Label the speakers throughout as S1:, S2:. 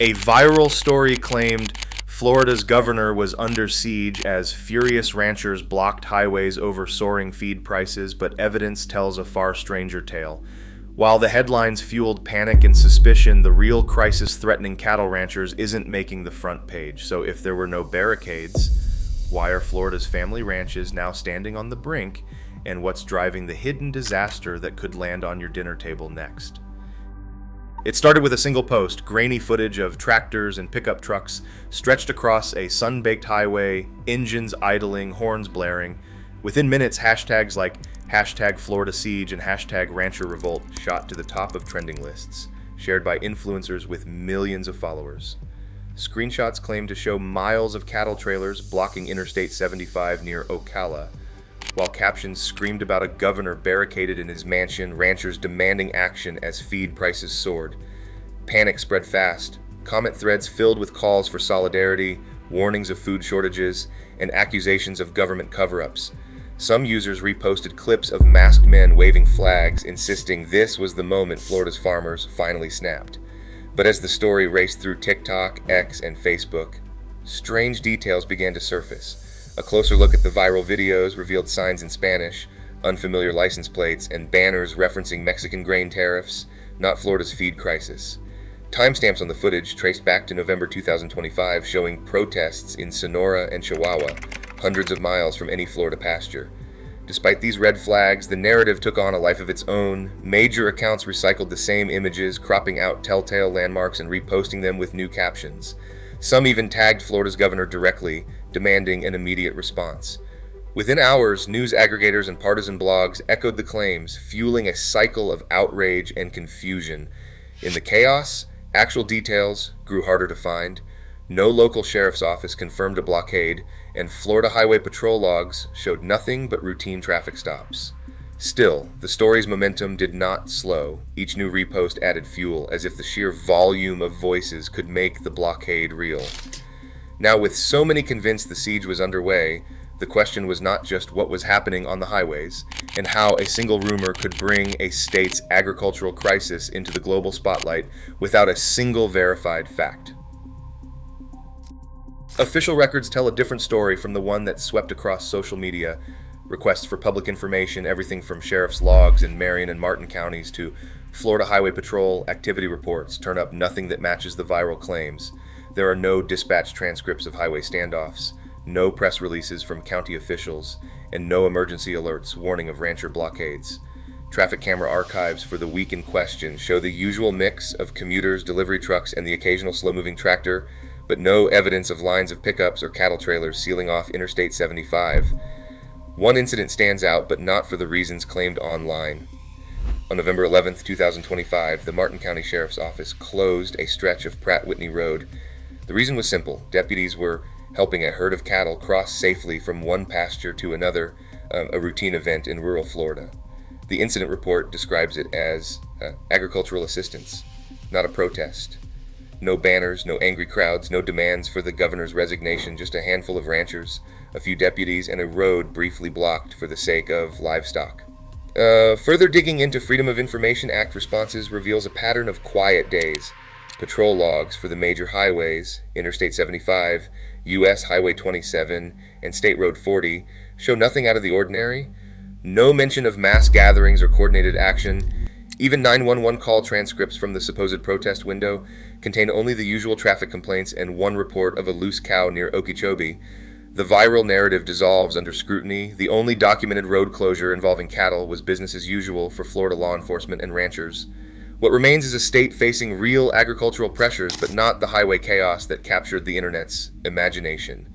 S1: A viral story claimed Florida's governor was under siege as furious ranchers blocked highways over soaring feed prices, but evidence tells a far stranger tale. While the headlines fueled panic and suspicion, the real crisis threatening cattle ranchers isn't making the front page. So if there were no barricades, why are Florida's family ranches now standing on the brink, and what's driving the hidden disaster that could land on your dinner table next? It started with a single post, grainy footage of tractors and pickup trucks stretched across a sun-baked highway, engines idling, horns blaring. Within minutes, hashtags like hashtag Florida Siege and hashtag Rancher Revolt shot to the top of trending lists, shared by influencers with millions of followers. Screenshots claim to show miles of cattle trailers blocking Interstate 75 near Ocala, while captions screamed about a governor barricaded in his mansion, ranchers demanding action as feed prices soared. Panic spread fast. Comment threads filled with calls for solidarity, warnings of food shortages, and accusations of government cover-ups. Some users reposted clips of masked men waving flags, insisting this was the moment Florida's farmers finally snapped. But as the story raced through TikTok, X, and Facebook, strange details began to surface. A closer look at the viral videos revealed signs in Spanish, unfamiliar license plates, and banners referencing Mexican grain tariffs, not Florida's feed crisis. Timestamps on the footage traced back to November 2025, showing protests in Sonora and Chihuahua, hundreds of miles from any Florida pasture. Despite these red flags, the narrative took on a life of its own. Major accounts recycled the same images, cropping out telltale landmarks and reposting them with new captions. Some even tagged Florida's governor directly, demanding an immediate response. Within hours, news aggregators and partisan blogs echoed the claims, fueling a cycle of outrage and confusion. In the chaos, actual details grew harder to find. No local sheriff's office confirmed a blockade, and Florida Highway Patrol logs showed nothing but routine traffic stops. Still, the story's momentum did not slow. Each new repost added fuel, as if the sheer volume of voices could make the blockade real. Now, with so many convinced the siege was underway, the question was not just what was happening on the highways, and how a single rumor could bring a state's agricultural crisis into the global spotlight without a single verified fact. Official records tell a different story from the one that swept across social media. Requests for public information, everything from sheriff's logs in Marion and Martin counties to Florida Highway Patrol activity reports, turn up nothing that matches the viral claims. There are no dispatch transcripts of highway standoffs, no press releases from county officials, and no emergency alerts warning of rancher blockades. Traffic camera archives for the week in question show the usual mix of commuters, delivery trucks, and the occasional slow-moving tractor, but no evidence of lines of pickups or cattle trailers sealing off Interstate 75. One incident stands out, but not for the reasons claimed online. On November 11, 2025, the Martin County Sheriff's Office closed a stretch of Pratt Whitney Road. The reason was simple. Deputies were helping a herd of cattle cross safely from one pasture to another, a routine event in rural Florida. The incident report describes it as agricultural assistance, not a protest. No banners, no angry crowds, no demands for the governor's resignation, just a handful of ranchers, a few deputies, and a road briefly blocked for the sake of livestock. Further digging into Freedom of Information Act responses reveals a pattern of quiet days. Patrol logs for the major highways, Interstate 75, U.S. Highway 27, and State Road 40, show nothing out of the ordinary. No mention of mass gatherings or coordinated action. Even 911 call transcripts from the supposed protest window contain only the usual traffic complaints and one report of a loose cow near Okeechobee. The viral narrative dissolves under scrutiny. The only documented road closure involving cattle was business as usual for Florida law enforcement and ranchers. What remains is a state facing real agricultural pressures, but not the highway chaos that captured the internet's imagination.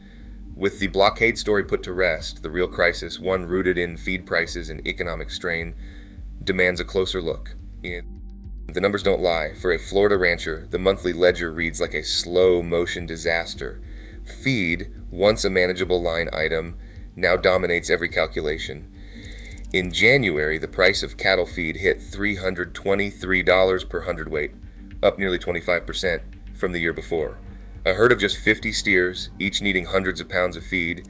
S1: With the blockade story put to rest, the real crisis, one rooted in feed prices and economic strain, demands a closer look. The numbers don't lie. For a Florida rancher, the monthly ledger reads like a slow-motion disaster. Feed, once a manageable line item, now dominates every calculation. In January, the price of cattle feed hit $323 per hundredweight, up nearly 25% from the year before. A herd of just 50 steers, each needing hundreds of pounds of feed,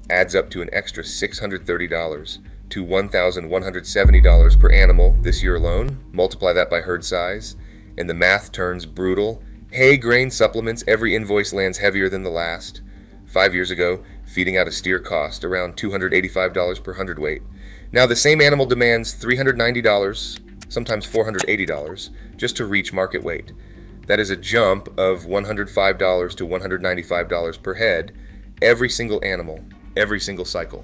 S1: adds up to an extra $630 to $1,170 per animal this year alone. Multiply that by herd size, and the math turns brutal Hay, grain, supplements, every invoice lands heavier than the last. 5 years ago, feeding out a steer cost around $285 per hundredweight. Now the same animal demands $390, sometimes $480, just to reach market weight. That is a jump of $105 to $195 per head, every single animal, every single cycle.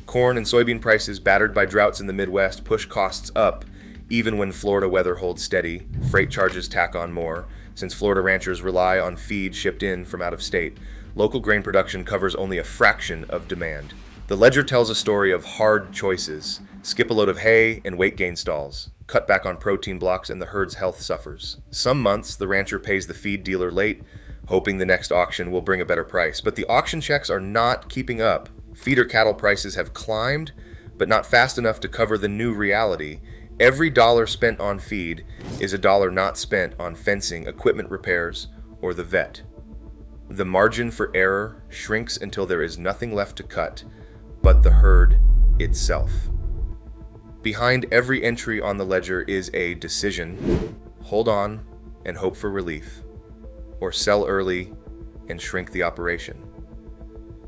S1: Corn and soybean prices, battered by droughts in the Midwest, push costs up, even when Florida weather holds steady. Freight charges tack on more, since Florida ranchers rely on feed shipped in from out of state. Local grain production covers only a fraction of demand. The ledger tells a story of hard choices. Skip a load of hay and weight gain stalls. Cut back on protein blocks and the herd's health suffers. Some months, the rancher pays the feed dealer late, hoping the next auction will bring a better price. But the auction checks are not keeping up. Feeder cattle prices have climbed, but not fast enough to cover the new reality. Every dollar spent on feed is a dollar not spent on fencing, equipment repairs, or the vet. The margin for error shrinks until there is nothing left to cut but the herd itself. Behind every entry on the ledger is a decision: hold on and hope for relief, or sell early and shrink the operation.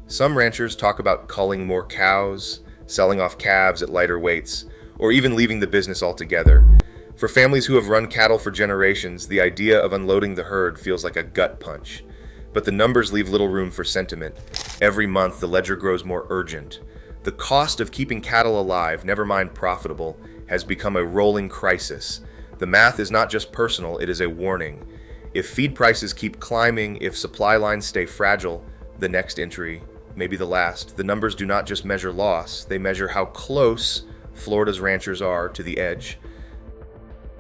S1: Some ranchers talk about culling more cows, selling off calves at lighter weights, or even leaving the business altogether. For families who have run cattle for generations, the idea of unloading the herd feels like a gut punch. But the numbers leave little room for sentiment. Every month, the ledger grows more urgent. The cost of keeping cattle alive, never mind profitable, has become a rolling crisis. The math is not just personal, it is a warning. If feed prices keep climbing, if supply lines stay fragile, the next entry, maybe the last, the numbers do not just measure loss, they measure how close Florida's ranchers are to the edge.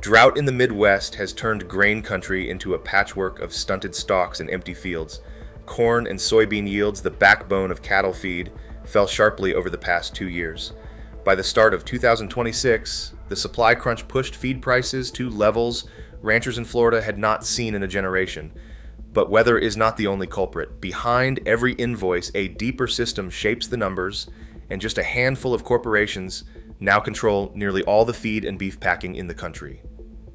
S1: Drought in the Midwest has turned grain country into a patchwork of stunted stalks and empty fields. Corn and soybean yields, the backbone of cattle feed, fell sharply over the past 2 years. By the start of 2026, the supply crunch pushed feed prices to levels ranchers in Florida had not seen in a generation. But weather is not the only culprit. Behind every invoice, a deeper system shapes the numbers, and just a handful of corporations now control nearly all the feed and beef packing in the country.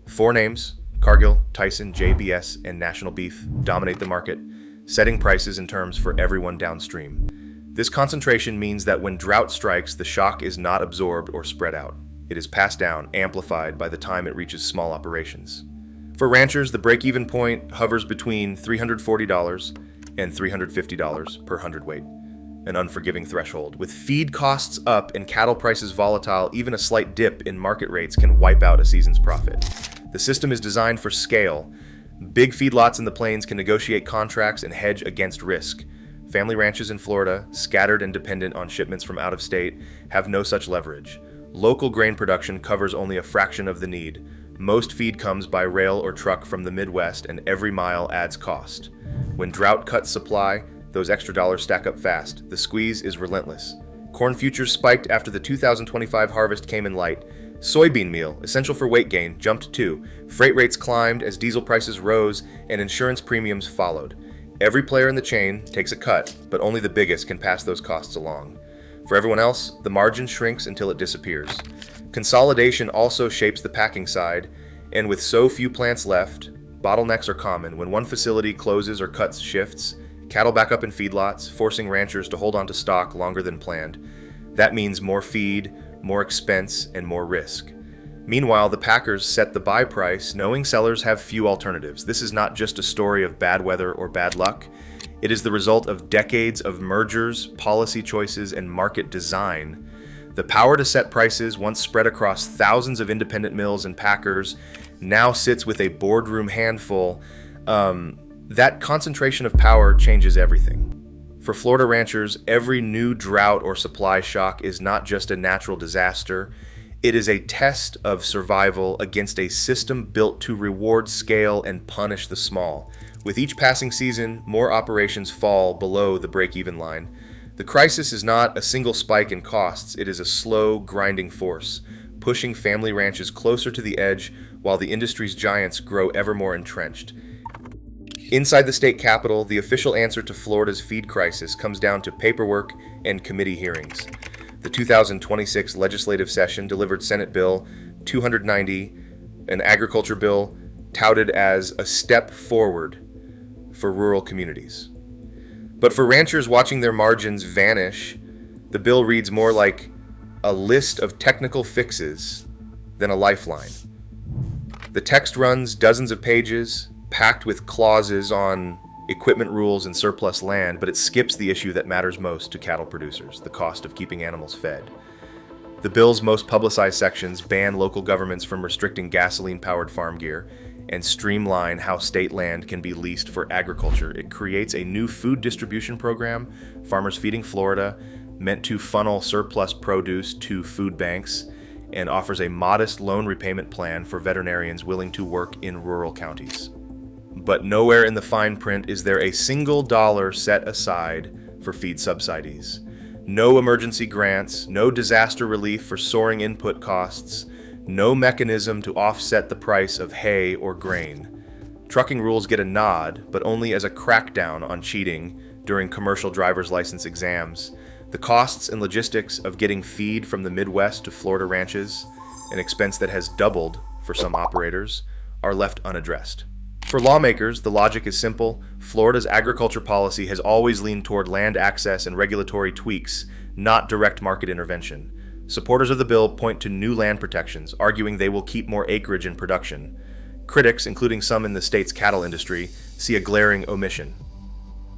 S1: 4 names, Cargill, Tyson, JBS, and National Beef, dominate the market, setting prices and terms for everyone downstream. This concentration means that when drought strikes, the shock is not absorbed or spread out. It is passed down, amplified by the time it reaches small operations. For ranchers, the break-even point hovers between $340 and $350 per hundredweight, an unforgiving threshold. With feed costs up and cattle prices volatile, even a slight dip in market rates can wipe out a season's profit. The system is designed for scale. Big feedlots in the plains can negotiate contracts and hedge against risk. Family ranches in Florida, scattered and dependent on shipments from out of state, have no such leverage. Local grain production covers only a fraction of the need. Most feed comes by rail or truck from the Midwest, and every mile adds cost. When drought cuts supply, those extra dollars stack up fast. The squeeze is relentless. Corn futures spiked after the 2025 harvest came in light. Soybean meal, essential for weight gain, jumped too. Freight rates climbed as diesel prices rose and insurance premiums followed. Every player in the chain takes a cut, but only the biggest can pass those costs along. For everyone else, the margin shrinks until it disappears. Consolidation also shapes the packing side, and with so few plants left, bottlenecks are common. When one facility closes or cuts shifts, cattle back up in feedlots, forcing ranchers to hold on to stock longer than planned. That means more feed, more expense, and more risk. Meanwhile, the packers set the buy price, knowing sellers have few alternatives. This is not just a story of bad weather or bad luck. It is the result of decades of mergers, policy choices, and market design. The power to set prices, once spread across thousands of independent mills and packers, now sits with a boardroom handful. That concentration of power changes everything. For Florida ranchers, every new drought or supply shock is not just a natural disaster. It is a test of survival against a system built to reward scale and punish the small. With each passing season, more operations fall below the break-even line. The crisis is not a single spike in costs, it is a slow, grinding force, pushing family ranches closer to the edge while the industry's giants grow ever more entrenched. Inside the state capitol, the official answer to Florida's feed crisis comes down to paperwork and committee hearings. The 2026 legislative session delivered Senate Bill 290, an agriculture bill touted as a step forward for rural communities. But for ranchers watching their margins vanish, the bill reads more like a list of technical fixes than a lifeline. The text runs dozens of pages, packed with clauses on equipment rules and surplus land, but it skips the issue that matters most to cattle producers, the cost of keeping animals fed. The bill's most publicized sections ban local governments from restricting gasoline-powered farm gear and streamline how state land can be leased for agriculture. It creates a new food distribution program, Farmers Feeding Florida, meant to funnel surplus produce to food banks, and offers a modest loan repayment plan for veterinarians willing to work in rural counties. But nowhere in the fine print is there a single dollar set aside for feed subsidies. No emergency grants, no disaster relief for soaring input costs, no mechanism to offset the price of hay or grain. Trucking rules get a nod, but only as a crackdown on cheating during commercial driver's license exams. The costs and logistics of getting feed from the Midwest to Florida ranches, an expense that has doubled for some operators, are left unaddressed. For lawmakers, the logic is simple. Florida's agriculture policy has always leaned toward land access and regulatory tweaks, not direct market intervention. Supporters of the bill point to new land protections, arguing they will keep more acreage in production. Critics, including some in the state's cattle industry, see a glaring omission.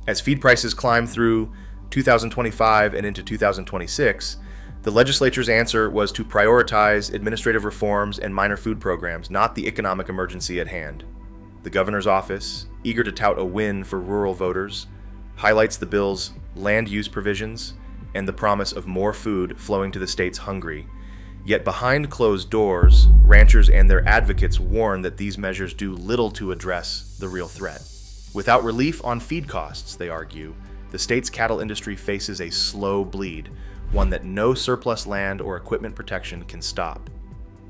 S1: As feed prices climb through 2025 and into 2026, the legislature's answer was to prioritize administrative reforms and minor food programs, not the economic emergency at hand. The governor's office, eager to tout a win for rural voters, highlights the bill's land use provisions and the promise of more food flowing to the state's hungry. Yet behind closed doors, ranchers and their advocates warn that these measures do little to address the real threat. Without relief on feed costs, they argue, the state's cattle industry faces a slow bleed, one that no surplus land or equipment protection can stop.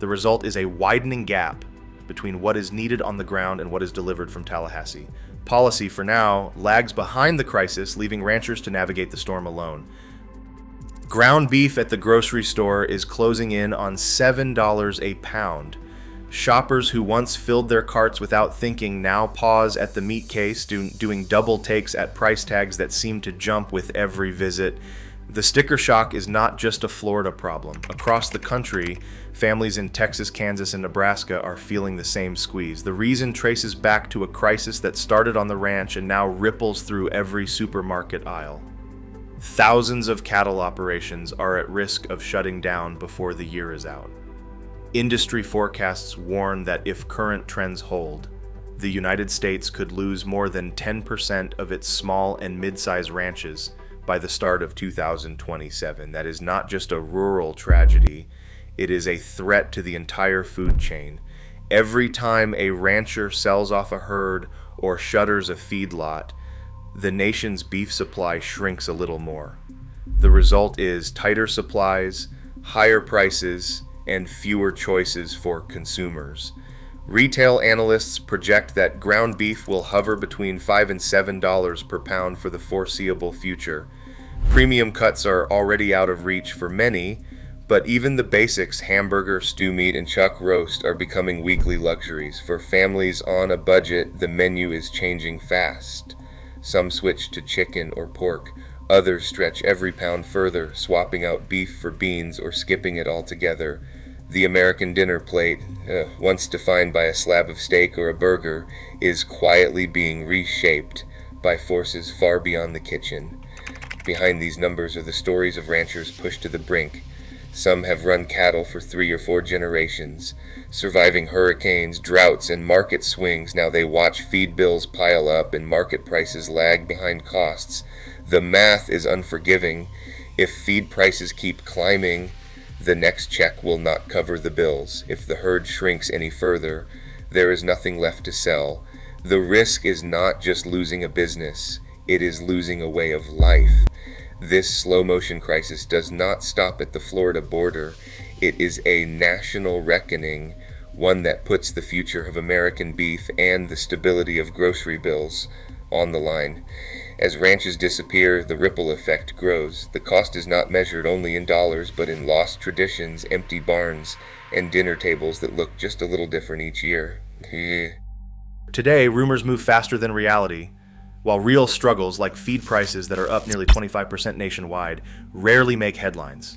S1: The result is a widening gap between what is needed on the ground and what is delivered from Tallahassee. Policy, for now, lags behind the crisis, leaving ranchers to navigate the storm alone. Ground beef at the grocery store is closing in on $7 a pound. Shoppers who once filled their carts without thinking now pause at the meat case, doing double takes at price tags that seem to jump with every visit. The sticker shock is not just a Florida problem. Across the country, families in Texas, Kansas, and Nebraska are feeling the same squeeze. The reason traces back to a crisis that started on the ranch and now ripples through every supermarket aisle. Thousands of cattle operations are at risk of shutting down before the year is out. Industry forecasts warn that if current trends hold, the United States could lose more than 10% of its small and mid-sized ranches by the start of 2027. That is not just a rural tragedy, it is a threat to the entire food chain. Every time a rancher sells off a herd or shutters a feedlot, the nation's beef supply shrinks a little more. The result is tighter supplies, higher prices, and fewer choices for consumers. Retail analysts project that ground beef will hover between $5 and $7 per pound for the foreseeable future. Premium cuts are already out of reach for many, but even the basics, hamburger, stew meat, and chuck roast, are becoming weekly luxuries. For families on a budget, the menu is changing fast. Some switch to chicken or pork. Others stretch every pound further, swapping out beef for beans or skipping it altogether. The American dinner plate, once defined by a slab of steak or a burger, is quietly being reshaped by forces far beyond the kitchen. Behind these numbers are the stories of ranchers pushed to the brink. Some have run cattle for 3 or 4 generations, surviving hurricanes, droughts, and market swings. Now they watch feed bills pile up and market prices lag behind costs. The math is unforgiving. If feed prices keep climbing, the next check will not cover the bills. If the herd shrinks any further, there is nothing left to sell. The risk is not just losing a business, it is losing a way of life. This slow-motion crisis does not stop at the Florida border. It is a national reckoning, one that puts the future of American beef and the stability of grocery bills on the line. As ranches disappear, the ripple effect grows. The cost is not measured only in dollars, but in lost traditions, empty barns, and dinner tables that look just a little different each year. Today, rumors move faster than reality. while real struggles like feed prices that are up nearly 25% nationwide rarely make headlines.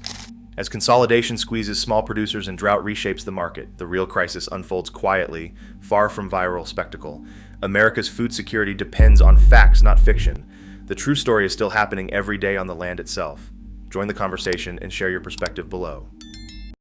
S1: As consolidation squeezes small producers and drought reshapes the market, the real crisis unfolds quietly, far from viral spectacle. America's food security depends on facts, not fiction. The true story is still happening every day on the land itself. Join the conversation and share your perspective below.